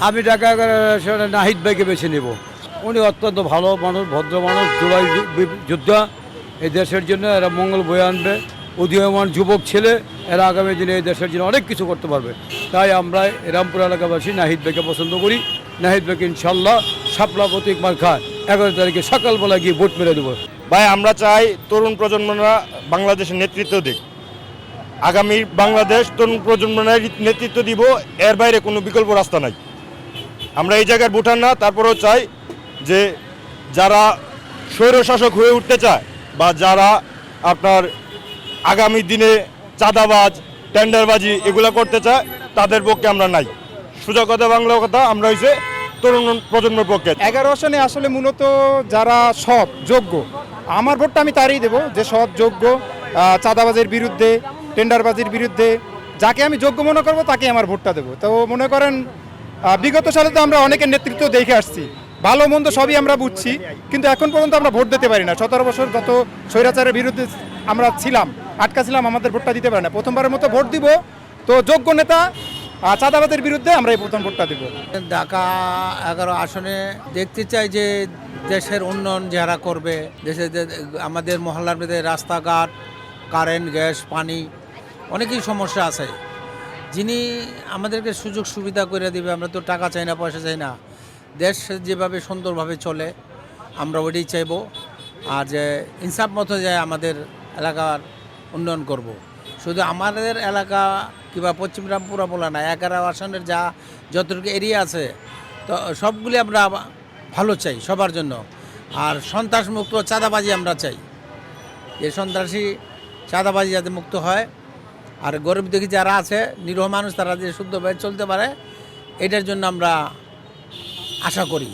আমি ঢাকা 11 নাহিদ ভাইকে বেছে নেব। উনি অত্যন্ত ভালো মানুষ, ভদ্র মানুষ, জুলাই যোদ্ধা। এই দেশের জন্য এরা মঙ্গল বয়ে আনবে। উদীয়মান যুবক ছেলে, এরা আগামী দিনে এই দেশের জন্য অনেক কিছু করতে পারবে। তাই আমরা রামপুর এলাকাবাসী নাহিদ ভাইকে পছন্দ করি। নাহিদ ভাইকে ইনশাল্লাহ শাপলা প্রতীক মার্কায় 11 তারিখে সকালবেলা গিয়ে ভোট মেরে দেবো। ভাই আমরা চাই তরুণ প্রজন্মরা বাংলাদেশের নেতৃত্ব দিক। আগামী বাংলাদেশ তরুণ প্রজন্মরা নেতৃত্ব দিব, এর বাইরে কোনো বিকল্প রাস্তা নাই। আমরা এই জায়গার ভোটার না, তারপরেও চাই যে যারা স্বৈরশাসক হয়ে উঠতে চায় বা যারা আপনার আগামী দিনে চাঁদাবাজ, টেন্ডারবাজি এগুলো করতে চায়, তাদের পক্ষে আমরা নাই। সোজা কথা, বাংলা কথা, আমরা হইছে তরুণ প্রজন্মের পক্ষে। 11 আসনে আসলে মূলত যারা সৎ যোগ্য, আমার ভোটটা আমি তারই দেবো যে সৎ যোগ্য, চাঁদাবাজের বিরুদ্ধে, টেন্ডারবাজির বিরুদ্ধে যাকে আমি যোগ্য মনে করবো তাকে আমার ভোটটা দেবো। তো মনে করেন বিগত সালে তো আমরা অনেকের নেতৃত্ব দেখে আসছি, ভালো মন্দ সবই আমরা বুঝছি, কিন্তু এখন পর্যন্ত আমরা ভোট দিতে পারি না। 17 বছর যত স্বৈরাচারের বিরুদ্ধে আমরা ছিলাম, আটকা ছিলাম, আমাদের ভোটটা দিতে পারি না। প্রথমবারের মতো ভোট দিব, তো যোগ্য নেতা চাঁদাবাজের বিরুদ্ধে আমরা এই প্রথম ভোটটা দেবো। ঢাকা 11 আসনে দেখতে চাই যে দেশের উন্নয়ন যারা করবে, দেশে আমাদের মহল্লার মধ্যে রাস্তাঘাট, কারেন্ট, গ্যাস, পানি অনেকই সমস্যা আছে, যিনি আমাদেরকে সুযোগ সুবিধা করে দিবে। আমরা তো টাকা চাই না, পয়সা চাই না, দেশ যেভাবে সুন্দরভাবে চলে আমরা ওইটাই চাইব। আর যে ইনসাফ মতো যায় আমাদের এলাকার উন্নয়ন করব। শুধু আমাদের এলাকা কিংবা পশ্চিম রামপুরা বলা না, 11 আসনের যা যতটুকু এরিয়া আছে তো সবগুলি আমরা ভালো চাই সবার জন্য। আর সন্ত্রাসমুক্ত চাঁদাবাজি আমরা চাই, যে সন্ত্রাসী চাঁদাবাজি যাতে মুক্ত হয়, আর গরিব দুঃখী যারা আছে, নিরীহ মানুষ, তারা যে শুদ্ধভাবে চলতে পারে, এটার জন্য আমরা আশা করি।